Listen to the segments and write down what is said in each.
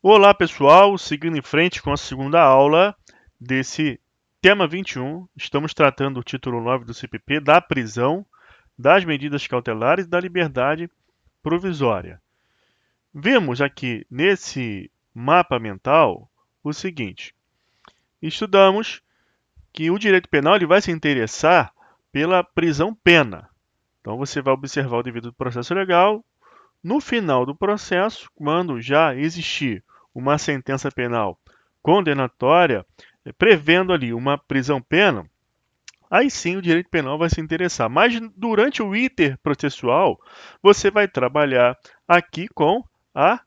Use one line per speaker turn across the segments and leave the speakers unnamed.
Olá pessoal, seguindo em frente com a segunda aula desse tema 21, estamos tratando o título 9 do CPP da prisão, das medidas cautelares e da liberdade provisória. Vimos aqui nesse mapa mental o seguinte: estudamos que o direito penal ele vai se interessar pela prisão-pena. Então você vai observar o devido processo legal. No final do processo, quando já existir uma sentença penal condenatória, prevendo ali uma prisão-pena, aí sim o direito penal vai se interessar. Mas durante o iter processual, você vai trabalhar aqui com a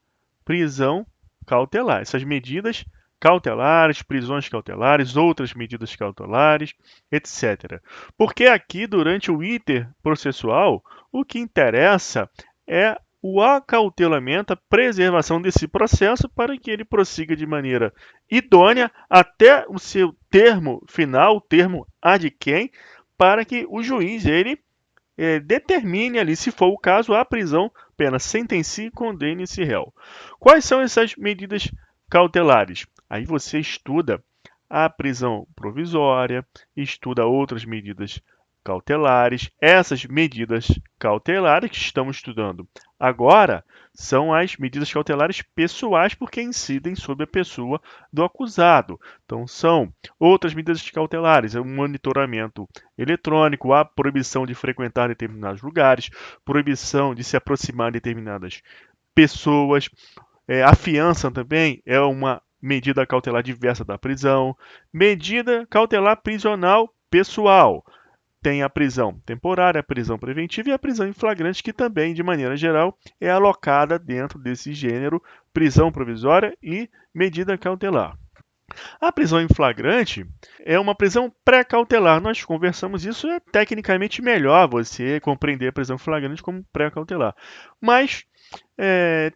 prisão cautelar, essas medidas cautelares, prisões cautelares, outras medidas cautelares, etc. Porque aqui, durante o iter processual, o que interessa é o acautelamento, a preservação desse processo para que ele prossiga de maneira idônea até o seu termo final, o termo ad quem, para que o juiz ele determine ali, se for o caso, a prisão, pena, sentencie e condene esse réu. Quais são essas medidas cautelares? Aí você estuda a prisão provisória, estuda outras medidas cautelares. Essas medidas cautelares que estamos estudando agora são as medidas cautelares pessoais, porque incidem sobre a pessoa do acusado. Então, são outras medidas cautelares, o monitoramento eletrônico, a proibição de frequentar determinados lugares, proibição de se aproximar de determinadas pessoas. A fiança também é uma medida cautelar diversa da prisão. Medida cautelar prisional pessoal. Tem a prisão temporária, a prisão preventiva e a prisão em flagrante, que também, de maneira geral, é alocada dentro desse gênero prisão provisória e medida cautelar. A prisão em flagrante é uma prisão pré-cautelar. Nós conversamos isso, é tecnicamente melhor você compreender a prisão em flagrante como pré-cautelar. Mas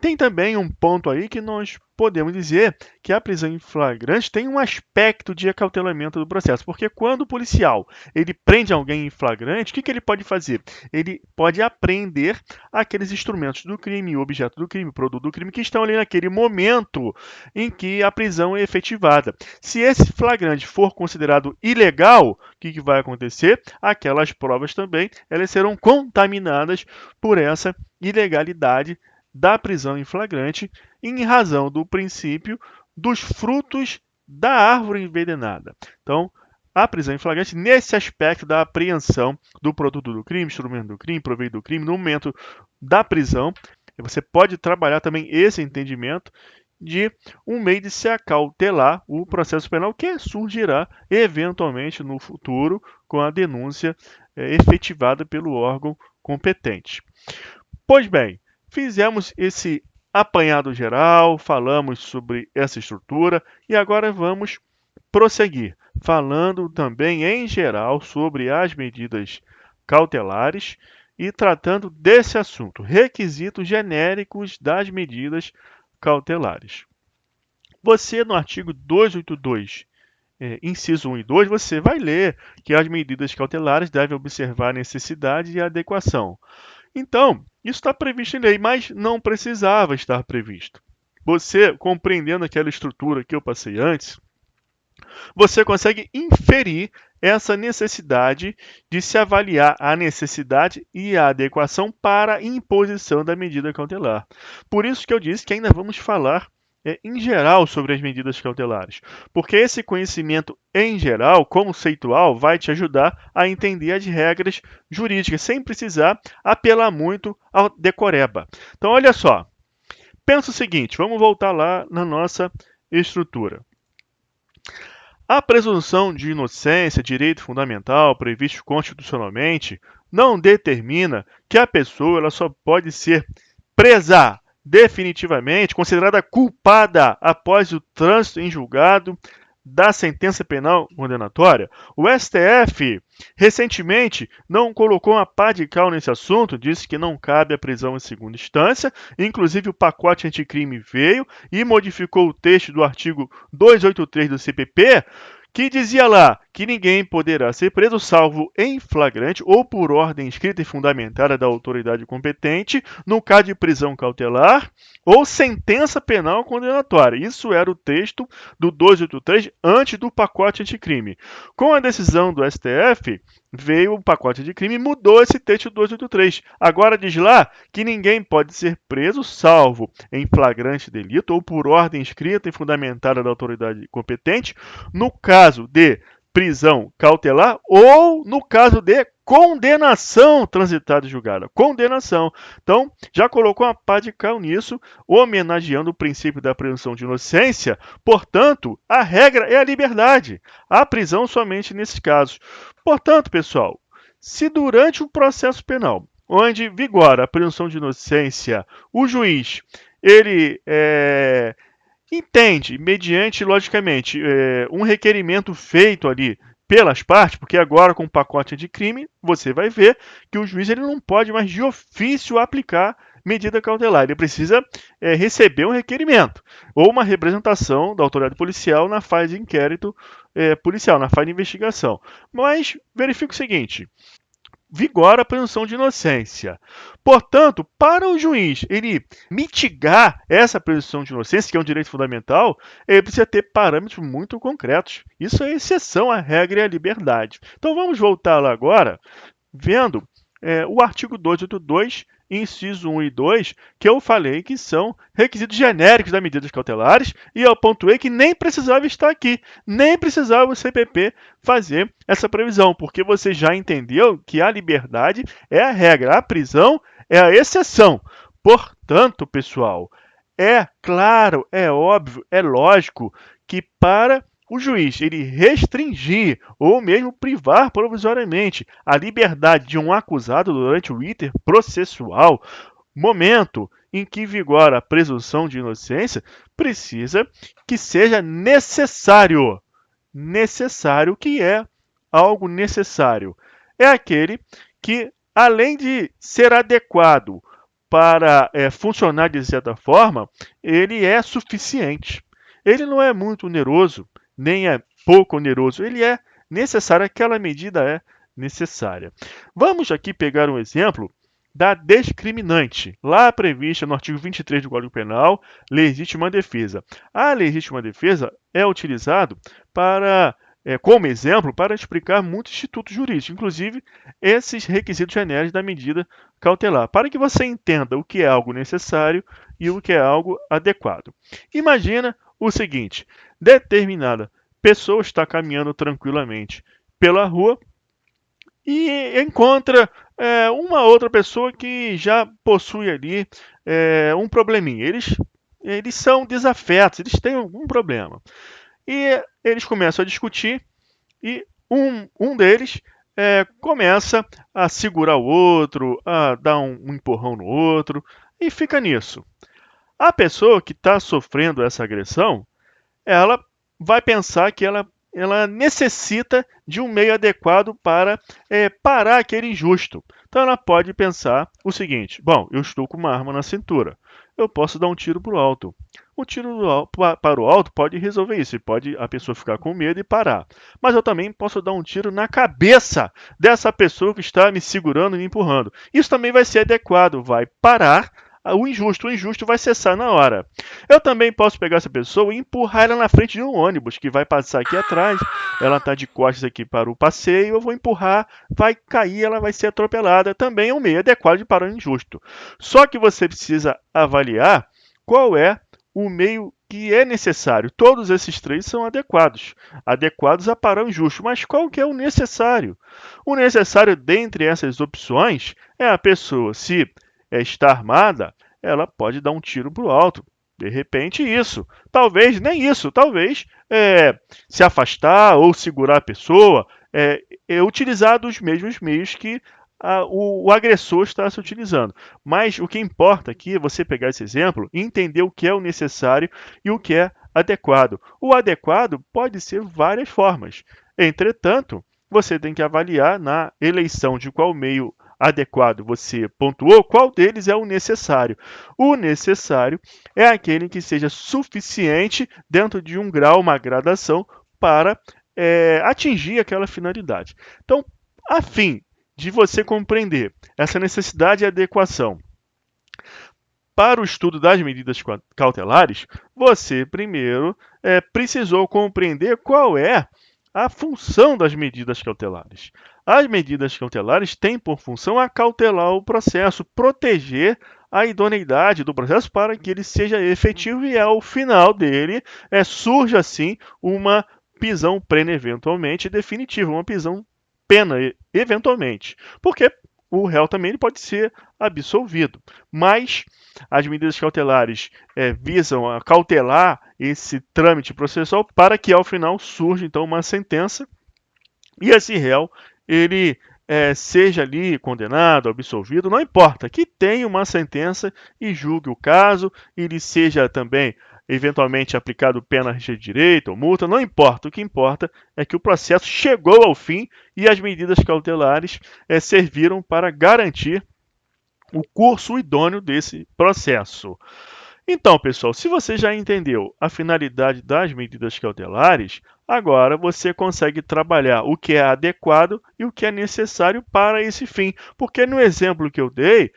tem também um ponto aí que nós podemos dizer que a prisão em flagrante tem um aspecto de acautelamento do processo, porque quando o policial ele prende alguém em flagrante, o que ele pode fazer? Ele pode apreender aqueles instrumentos do crime, o objeto do crime, o produto do crime, que estão ali naquele momento em que a prisão é efetivada. Se esse flagrante for considerado ilegal, o que vai acontecer? Aquelas provas também elas serão contaminadas por essa ilegalidade da prisão em flagrante, em razão do princípio dos frutos da árvore envenenada. Então, a prisão em flagrante, nesse aspecto da apreensão do produto do crime, instrumento do crime, proveito do crime, no momento da prisão, você pode trabalhar também esse entendimento de um meio de se acautelar o processo penal que surgirá eventualmente no futuro com a denúncia efetivada pelo órgão competente. Pois bem, fizemos esse apanhado geral, falamos sobre essa estrutura e agora vamos prosseguir, falando também em geral sobre as medidas cautelares e tratando desse assunto, requisitos genéricos das medidas cautelares. Você, no artigo 282, inciso 1 e 2, você vai ler que as medidas cautelares devem observar a necessidade e a adequação. Então, isso está previsto em lei, mas não precisava estar previsto. Você, compreendendo aquela estrutura que eu passei antes, você consegue inferir essa necessidade de se avaliar a necessidade e a adequação para a imposição da medida cautelar. Por isso que eu disse que ainda vamos falar em geral sobre as medidas cautelares, porque esse conhecimento em geral, conceitual, vai te ajudar a entender as regras jurídicas, sem precisar apelar muito ao decoreba. Então, olha só, pensa o seguinte, vamos voltar lá na nossa estrutura. A presunção de inocência, direito fundamental previsto constitucionalmente, não determina que a pessoa ela só pode ser presa definitivamente, considerada culpada após o trânsito em julgado da sentença penal condenatória. O STF recentemente não colocou uma pá de cal nesse assunto, disse que não cabe a prisão em segunda instância, inclusive o pacote anticrime veio e modificou o texto do artigo 283 do CPP, que dizia lá que ninguém poderá ser preso salvo em flagrante ou por ordem escrita e fundamentada da autoridade competente, no caso de prisão cautelar ou sentença penal condenatória. Isso era o texto do 283 antes do pacote anticrime. Com a decisão do STF, veio o pacote de crime e mudou esse texto 283. Agora diz lá que ninguém pode ser preso salvo em flagrante delito ou por ordem escrita e fundamentada da autoridade competente, no caso de prisão cautelar ou no caso de condenação transitada e julgada. Condenação. Então, já colocou uma pá de cal nisso, homenageando o princípio da presunção de inocência. Portanto, a regra é a liberdade. A prisão somente nesses casos. Portanto, pessoal, se durante o processo penal, onde vigora a presunção de inocência, o juiz ele entende, mediante, logicamente, um requerimento feito ali pelas partes, porque agora com o pacote de crime, você vai ver que o juiz ele não pode mais de ofício aplicar medida cautelar. Ele precisa receber um requerimento ou uma representação da autoridade policial na fase de inquérito policial, na fase de investigação. Mas verifica o seguinte: vigora a presunção de inocência. Portanto, para o juiz ele mitigar essa presunção de inocência, que é um direito fundamental, ele precisa ter parâmetros muito concretos. Isso é exceção à regra e à liberdade. Então vamos voltar lá agora, vendo o artigo 282, inciso 1 e 2, que eu falei que são requisitos genéricos das medidas cautelares, e eu pontuei que nem precisava estar aqui, nem precisava o CPP fazer essa previsão, porque você já entendeu que a liberdade é a regra, a prisão é a exceção. Portanto, pessoal, é claro, é óbvio, é lógico que para o juiz ele restringir ou mesmo privar provisoriamente a liberdade de um acusado durante o iter processual, momento em que vigora a presunção de inocência, precisa que seja necessário. Necessário, que é algo necessário? É aquele que, além de ser adequado para funcionar de certa forma, ele é suficiente. Ele não é muito oneroso, nem é pouco oneroso, ele é necessário, aquela medida é necessária. Vamos aqui pegar um exemplo da discriminante, lá prevista no artigo 23 do Código Penal, legítima defesa. A legítima defesa é utilizado como exemplo para explicar muitos institutos jurídicos, inclusive esses requisitos genéricos da medida cautelar, para que você entenda o que é algo necessário e o que é algo adequado. Imagina o seguinte: determinada pessoa está caminhando tranquilamente pela rua e encontra uma outra pessoa que já possui ali um probleminha. Eles são desafetos, eles têm algum problema. E eles começam a discutir e um deles começa a segurar o outro, a dar um empurrão no outro, e fica nisso. A pessoa que está sofrendo essa agressão, ela vai pensar que ela necessita de um meio adequado para parar aquele injusto. Então ela pode pensar o seguinte: bom, eu estou com uma arma na cintura, eu posso dar um tiro para o alto. O tiro para o alto pode resolver isso, pode a pessoa ficar com medo e parar. Mas eu também posso dar um tiro na cabeça dessa pessoa que está me segurando e me empurrando. Isso também vai ser adequado, vai parar o injusto vai cessar na hora. Eu também posso pegar essa pessoa e empurrar ela na frente de um ônibus que vai passar aqui atrás, ela está de costas aqui para o passeio, eu vou empurrar, vai cair, ela vai ser atropelada. Também é um meio adequado de parar o injusto. Só que você precisa avaliar qual é o meio que é necessário. Todos esses três são adequados a parar o injusto. Mas qual que é o necessário? O necessário dentre essas opções é a pessoa, se está armada, ela pode dar um tiro para o alto. De repente, isso. Talvez nem isso. Talvez se afastar ou segurar a pessoa, utilizar dos mesmos meios que o agressor está se utilizando. Mas o que importa aqui é você pegar esse exemplo e entender o que é o necessário e o que é adequado. O adequado pode ser várias formas. Entretanto, você tem que avaliar na eleição de qual meio adequado você pontuou, qual deles é o necessário. O necessário é aquele que seja suficiente dentro de um grau, uma gradação, para atingir aquela finalidade. Então, a fim de você compreender essa necessidade e adequação para o estudo das medidas cautelares, você primeiro precisou compreender qual é a função das medidas cautelares. As medidas cautelares têm por função acautelar o processo, proteger a idoneidade do processo para que ele seja efetivo e ao final dele surja assim uma prisão plena eventualmente definitiva, uma prisão pena eventualmente, porque o réu também ele pode ser absolvido, mas as medidas cautelares visam a cautelar esse trâmite processual para que ao final surja então uma sentença e esse réu ele seja ali condenado, absolvido, não importa, que tenha uma sentença e julgue o caso, ele seja também eventualmente aplicado pena de direito ou multa, não importa, o que importa é que o processo chegou ao fim e as medidas cautelares serviram para garantir o curso idôneo desse processo. Então, pessoal, se você já entendeu a finalidade das medidas cautelares, agora você consegue trabalhar o que é adequado e o que é necessário para esse fim. Porque no exemplo que eu dei,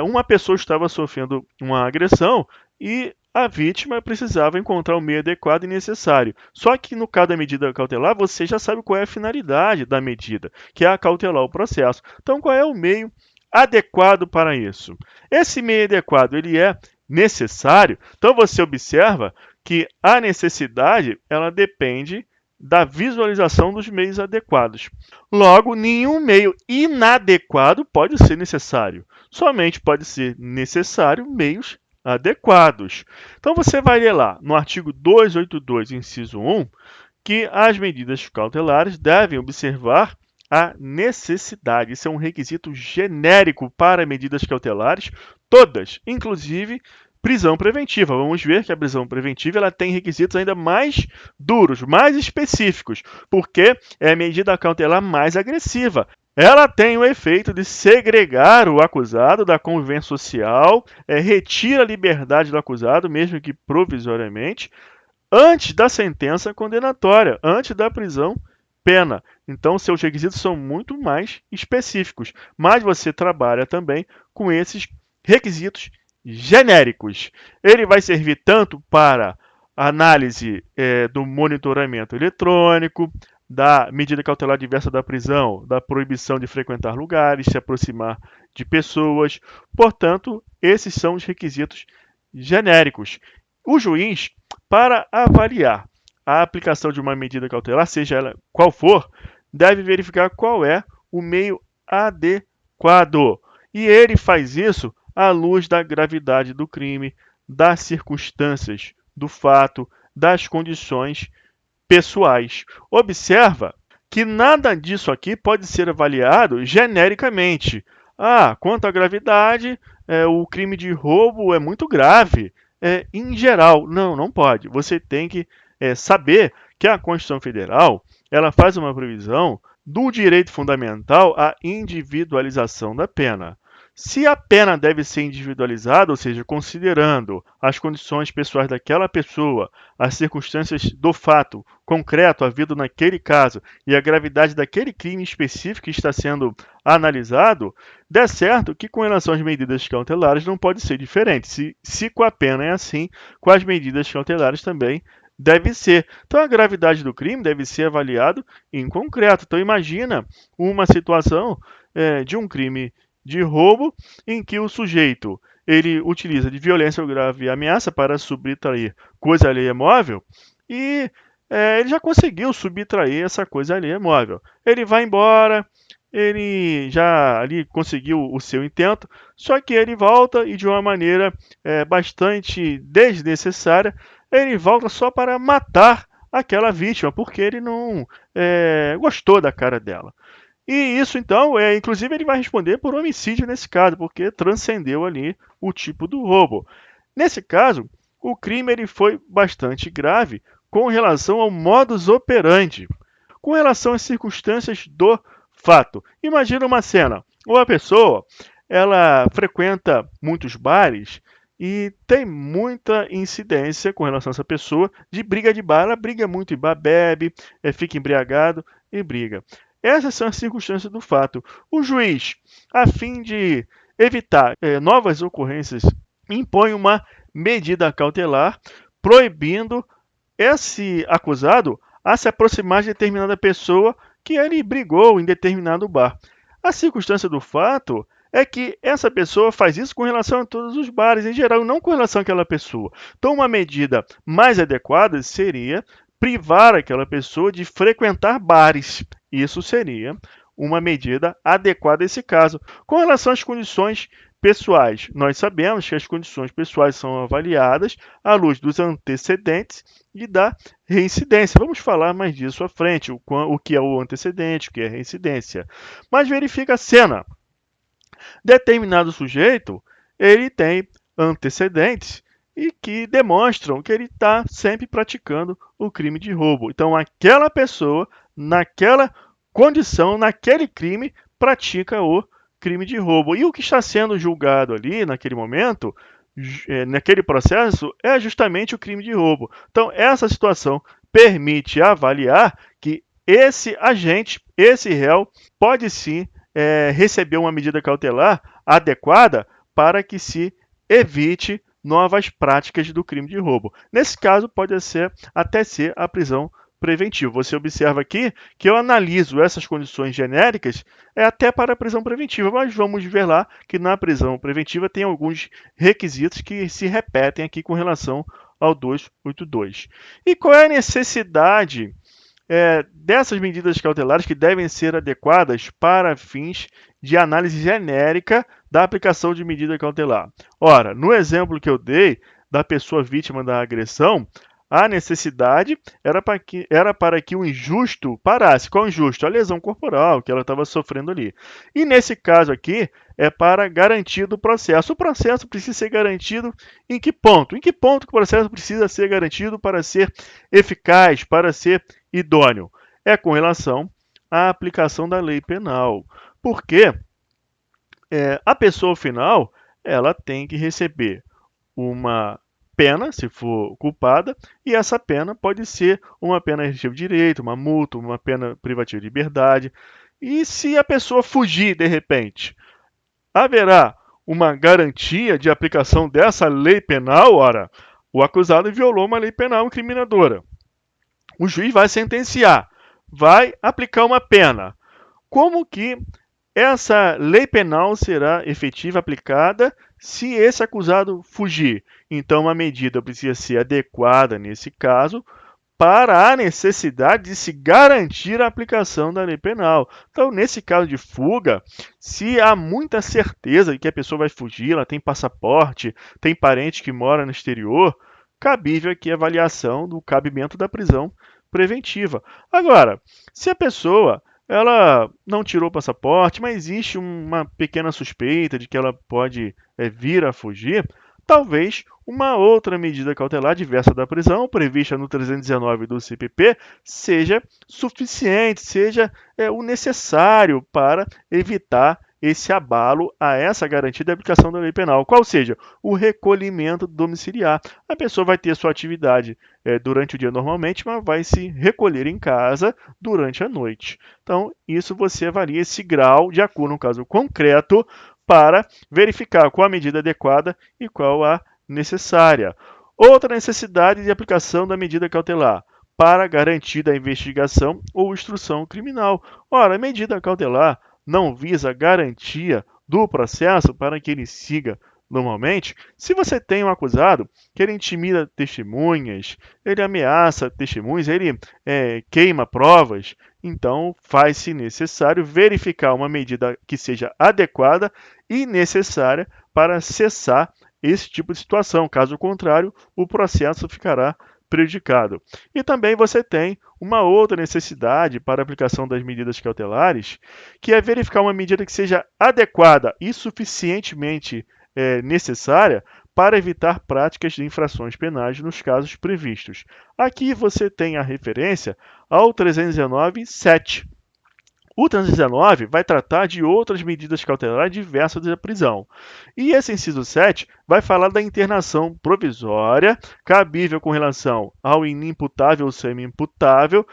uma pessoa estava sofrendo uma agressão e a vítima precisava encontrar o meio adequado e necessário. Só que no caso da medida cautelar, você já sabe qual é a finalidade da medida, que é acautelar o processo. Então, qual é o meio adequado para isso? Esse meio adequado, ele é necessário. Então você observa que a necessidade ela depende da visualização dos meios adequados. Logo, nenhum meio inadequado pode ser necessário. Somente pode ser necessário meios adequados. Então você vai ler lá no artigo 282, inciso 1, que as medidas cautelares devem observar a necessidade. Isso é um requisito genérico para medidas cautelares, todas, inclusive prisão preventiva. Vamos ver que a prisão preventiva ela tem requisitos ainda mais duros, mais específicos, porque é a medida cautelar mais agressiva. Ela tem o efeito de segregar o acusado da convivência social, retira a liberdade do acusado, mesmo que provisoriamente, antes da sentença condenatória, antes da prisão pena. Então, seus requisitos são muito mais específicos, mas você trabalha também com esses requisitos genéricos. Ele vai servir tanto para análise do monitoramento eletrônico, da medida cautelar diversa da prisão, da proibição de frequentar lugares, se aproximar de pessoas. Portanto, esses são os requisitos genéricos. O juiz, para avaliar a aplicação de uma medida cautelar, seja ela qual for, deve verificar qual é o meio adequado. E ele faz isso à luz da gravidade do crime, das circunstâncias do fato, das condições pessoais. Observa que nada disso aqui pode ser avaliado genericamente. Quanto à gravidade, o crime de roubo é muito grave. Em geral, não pode. Você tem que saber que a Constituição Federal ela faz uma previsão do direito fundamental à individualização da pena. Se a pena deve ser individualizada, ou seja, considerando as condições pessoais daquela pessoa, as circunstâncias do fato concreto havido naquele caso e a gravidade daquele crime específico que está sendo analisado, dá certo que com relação às medidas cautelares não pode ser diferente. Se com a pena é assim, com as medidas cautelares também deve ser. Então, a gravidade do crime deve ser avaliado em concreto. Então, imagina uma situação de um crime de roubo em que o sujeito ele utiliza de violência ou grave ameaça para subtrair coisa alheia móvel e ele já conseguiu subtrair essa coisa alheia móvel. Ele vai embora, ele já ali conseguiu o seu intento, só que ele volta e de uma maneira bastante desnecessária, ele volta só para matar aquela vítima, porque ele não gostou da cara dela. E isso, então, inclusive ele vai responder por homicídio nesse caso, porque transcendeu ali o tipo do roubo. Nesse caso, o crime ele foi bastante grave com relação ao modus operandi, com relação às circunstâncias do fato. Imagina uma cena, uma pessoa, ela frequenta muitos bares e tem muita incidência com relação a essa pessoa de briga de bar. Ela briga muito em bar, bebe, fica embriagado e briga. Essas são as circunstâncias do fato. O juiz, a fim de evitar novas ocorrências, impõe uma medida cautelar proibindo esse acusado a se aproximar de determinada pessoa que ele brigou em determinado bar. A circunstância do fato é que essa pessoa faz isso com relação a todos os bares em geral, não com relação àquela pessoa. Então, uma medida mais adequada seria privar aquela pessoa de frequentar bares. Isso seria uma medida adequada a esse caso. Com relação às condições pessoais, nós sabemos que as condições pessoais são avaliadas à luz dos antecedentes e da reincidência. Vamos falar mais disso à frente, o que é o antecedente, o que é a reincidência. Mas verifica a cena. Determinado sujeito, ele tem antecedentes e que demonstram que ele está sempre praticando o crime de roubo. Então, aquela pessoa, naquela condição, naquele crime, pratica o crime de roubo. E o que está sendo julgado ali, naquele momento, naquele processo, é justamente o crime de roubo. Então, essa situação permite avaliar que esse agente, esse réu, pode sim receber uma medida cautelar adequada para que se evite novas práticas do crime de roubo. Nesse caso, pode até ser a prisão preventiva. Você observa aqui que eu analiso essas condições genéricas até para a prisão preventiva, mas vamos ver lá que na prisão preventiva tem alguns requisitos que se repetem aqui com relação ao 282. E qual é a necessidade dessas medidas cautelares que devem ser adequadas para fins de análise genérica da aplicação de medida cautelar? Ora, no exemplo que eu dei da pessoa vítima da agressão, a necessidade era para que o injusto parasse. Qual injusto? A lesão corporal que ela estava sofrendo ali. E nesse caso aqui, é para garantia do processo. O processo precisa ser garantido em que ponto? Em que ponto que o processo precisa ser garantido para ser eficaz, para ser idôneo? É com relação à aplicação da lei penal. Porque a pessoa final ela tem que receber uma pena, se for culpada, e essa pena pode ser uma pena restritiva de direito, uma multa, uma pena privativa de liberdade. E se a pessoa fugir de repente, haverá uma garantia de aplicação dessa lei penal? Ora, o acusado violou uma lei penal incriminadora. O juiz vai sentenciar, vai aplicar uma pena. Como que essa lei penal será efetiva, aplicada, se esse acusado fugir? Então, a medida precisa ser adequada nesse caso para a necessidade de se garantir a aplicação da lei penal. Então, nesse caso de fuga, se há muita certeza de que a pessoa vai fugir, ela tem passaporte, tem parente que mora no exterior, cabível aqui a avaliação do cabimento da prisão preventiva. Agora, se a pessoa ela não tirou o passaporte, mas existe uma pequena suspeita de que ela pode vir a fugir, talvez uma outra medida cautelar diversa da prisão, prevista no 319 do CPP, seja suficiente, seja o necessário para evitar esse abalo a essa garantia da aplicação da lei penal. Qual seja? O recolhimento domiciliar. A pessoa vai ter sua atividade durante o dia normalmente, mas vai se recolher em casa durante a noite. Então, isso você avalia esse grau de acordo no caso concreto para verificar qual a medida adequada e qual a necessária. Outra necessidade de aplicação da medida cautelar para garantir a investigação ou instrução criminal. Ora, a medida cautelar não visa a garantia do processo para que ele siga normalmente. Se você tem um acusado que ele intimida testemunhas, ele ameaça testemunhas, ele queima provas, então faz-se necessário verificar uma medida que seja adequada e necessária para cessar esse tipo de situação. Caso contrário, o processo ficará prejudicado. E também você tem uma outra necessidade para a aplicação das medidas cautelares, que é verificar uma medida que seja adequada e suficientemente necessária para evitar práticas de infrações penais nos casos previstos. Aqui você tem a referência ao 319.7. O 319 vai tratar de outras medidas cautelares diversas da prisão. E esse inciso 7 vai falar da internação provisória, cabível com relação ao inimputável ou semi-imputável,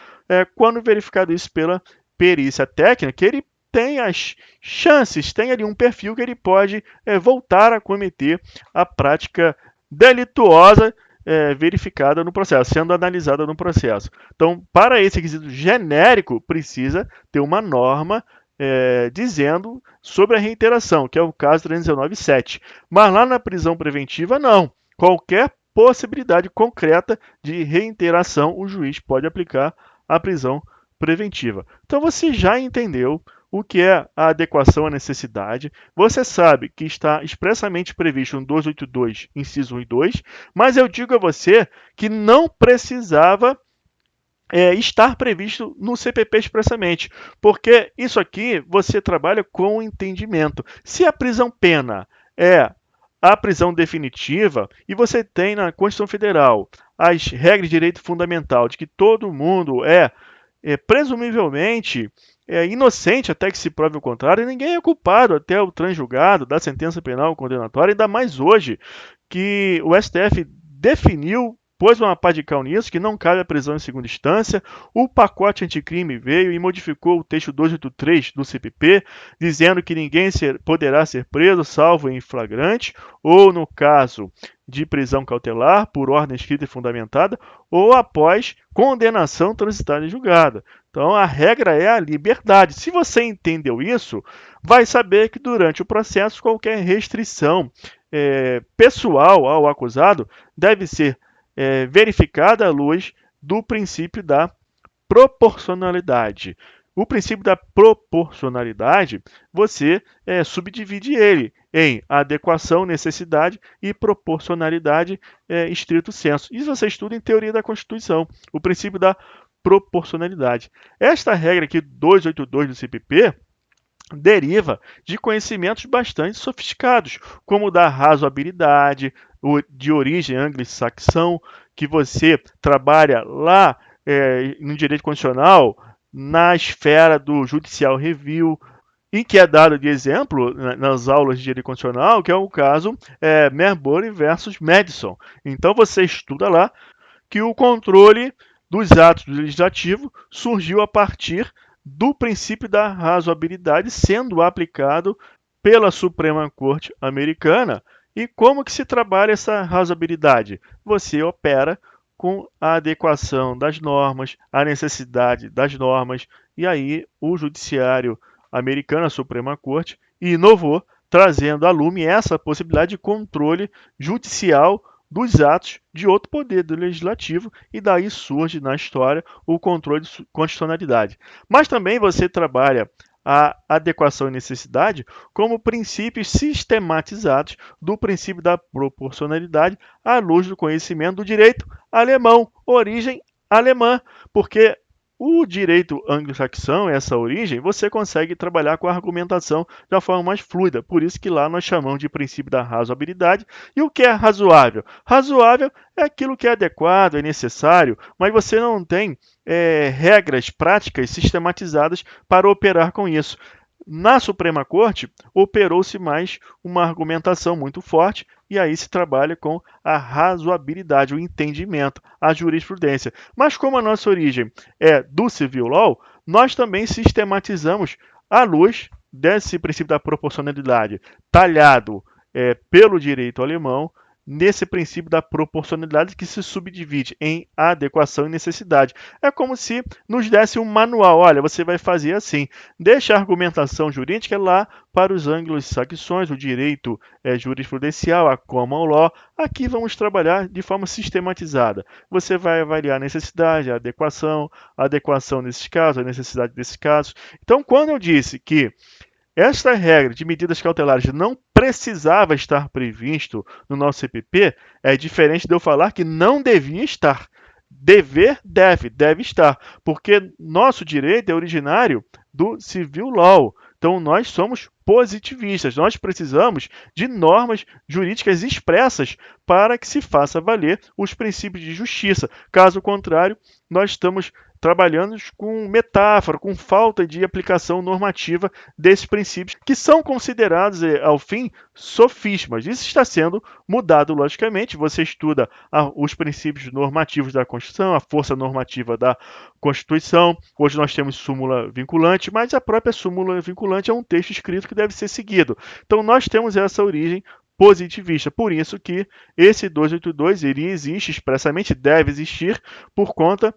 quando verificado isso pela perícia técnica, que ele tem as chances, tem ali um perfil que ele pode voltar a cometer a prática delituosa verificada no processo, sendo analisada no processo. Então, para esse requisito genérico, precisa ter uma norma dizendo sobre a reiteração, que é o caso 319.7. Mas lá na prisão preventiva, não. Qualquer possibilidade concreta de reiteração, o juiz pode aplicar a prisão preventiva. Então, você já entendeu o que é a adequação à necessidade. Você sabe que está expressamente previsto no 282, inciso 1 e 2, mas eu digo a você que não precisava estar previsto no CPP expressamente, porque isso aqui você trabalha com o entendimento. Se a prisão-pena é a prisão definitiva e você tem na Constituição Federal as regras de direito fundamental de que todo mundo presumivelmente inocente até que se prove o contrário, e ninguém é culpado até o transjulgado da sentença penal condenatória, ainda mais hoje que o STF definiu, pôs uma pá de cal nisso, que não cabe a prisão em segunda instância. O pacote anticrime veio e modificou o texto 283 do CPP, dizendo que ninguém poderá ser preso salvo em flagrante, ou no caso de prisão cautelar, por ordem escrita e fundamentada, ou após condenação transitada e julgada. Então, a regra é a liberdade. Se você entendeu isso, vai saber que durante o processo qualquer restrição pessoal ao acusado deve ser verificada à luz do princípio da proporcionalidade. O princípio da proporcionalidade, você subdivide ele em adequação, necessidade e proporcionalidade estrito sensu. Isso você estuda em teoria da Constituição, o princípio da proporcionalidade. Esta regra aqui, 282 do CPP, deriva de conhecimentos bastante sofisticados, como o da razoabilidade, de origem anglo-saxão, que você trabalha lá no direito constitucional, na esfera do judicial review, e que é dado de exemplo nas aulas de direito constitucional, que é o caso Marbury versus Madison. Então você estuda lá que o controle dos atos do legislativo surgiu a partir do princípio da razoabilidade sendo aplicado pela Suprema Corte Americana. E como que se trabalha essa razoabilidade? Você opera com a adequação das normas, a necessidade das normas, e aí o Judiciário americano, a Suprema Corte, inovou, trazendo à lume essa possibilidade de controle judicial dos atos de outro poder do legislativo, e daí surge na história o controle de constitucionalidade. Mas também você trabalha a adequação e necessidade como princípios sistematizados do princípio da proporcionalidade à luz do conhecimento do direito alemão, origem alemã, porque o direito anglo-saxão, essa origem, você consegue trabalhar com a argumentação de uma forma mais fluida. Por isso que lá nós chamamos de princípio da razoabilidade. E o que é razoável? Razoável é aquilo que é adequado, é necessário, mas você não tem regras práticas sistematizadas para operar com isso. Na Suprema Corte, operou-se mais uma argumentação muito forte, e aí se trabalha com a razoabilidade, o entendimento, a jurisprudência. Mas como a nossa origem é do civil law, nós também sistematizamos à luz desse princípio da proporcionalidade, talhado pelo direito alemão, nesse princípio da proporcionalidade que se subdivide em adequação e necessidade. É como se nos desse um manual. Olha, você vai fazer assim. Deixa a argumentação jurídica lá para os anglo-saxões, o direito jurisprudencial, a common law. Aqui vamos trabalhar de forma sistematizada. Você vai avaliar a necessidade, a adequação nesses casos, a necessidade desses casos. Então, quando eu disse que esta regra de medidas cautelares não precisava estar previsto no nosso CPP, é diferente de eu falar que não devia estar. Dever deve estar, porque nosso direito é originário do civil law. Então, nós somos positivistas, nós precisamos de normas jurídicas expressas para que se faça valer os princípios de justiça. Caso contrário, nós estamos trabalhando com metáfora, com falta de aplicação normativa desses princípios, que são considerados, ao fim, sofismas. Isso está sendo mudado, logicamente. Você estuda os princípios normativos da Constituição, a força normativa da Constituição. Hoje nós temos súmula vinculante, mas a própria súmula vinculante é um texto escrito que deve ser seguido. Então nós temos essa origem positivista. Por isso que esse 282 ele existe expressamente, deve existir por conta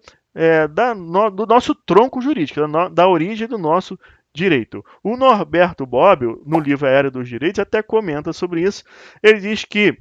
do nosso tronco jurídico, da origem do nosso direito. O Norberto Bobbio, no livro A Era dos Direitos, até comenta sobre isso. Ele diz que,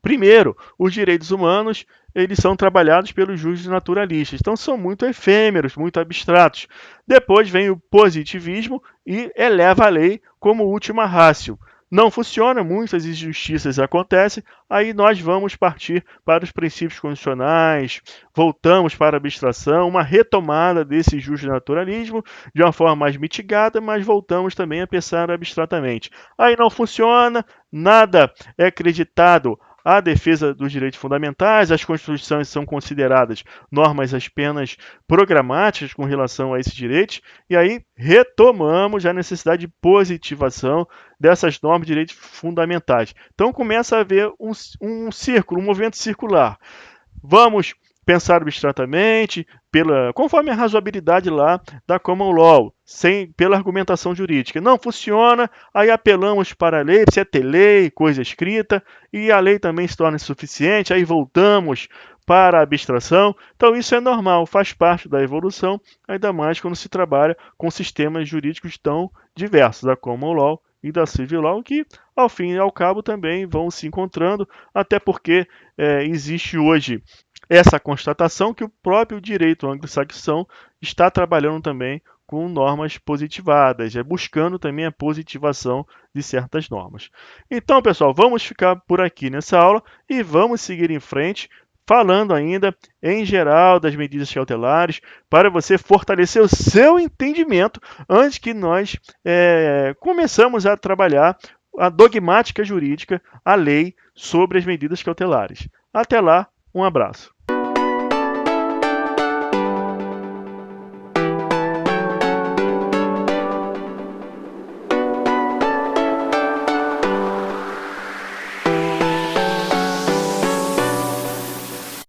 primeiro, os direitos humanos eles são trabalhados pelos juízes naturalistas, então são muito efêmeros, muito abstratos. Depois vem o positivismo e eleva a lei como última ratio. Não funciona, muitas injustiças acontecem, aí nós vamos partir para os princípios constitucionais, voltamos para a abstração, uma retomada desse justnaturalismo de uma forma mais mitigada, mas voltamos também a pensar abstratamente. Aí não funciona, nada é acreditado à defesa dos direitos fundamentais, as constituições são consideradas normas apenas programáticas com relação a esses direitos, e aí retomamos a necessidade de positivação dessas normas de direitos fundamentais. Então começa a haver um círculo, um movimento circular. Vamos pensar abstratamente, conforme a razoabilidade lá da Common Law, pela argumentação jurídica. Não funciona, aí apelamos para a lei, precisa ter lei, coisa escrita, e a lei também se torna insuficiente, aí voltamos para a abstração. Então isso é normal, faz parte da evolução, ainda mais quando se trabalha com sistemas jurídicos tão diversos, da Common Law e da Civil Law, que ao fim e ao cabo também vão se encontrando, até porque existe hoje essa constatação que o próprio direito anglo-saxão está trabalhando também com normas positivadas, buscando também a positivação de certas normas. Então, pessoal, vamos ficar por aqui nessa aula e vamos seguir em frente, falando ainda, em geral, das medidas cautelares, para você fortalecer o seu entendimento antes que nós começamos a trabalhar a dogmática jurídica, a lei sobre as medidas cautelares. Até lá, um abraço.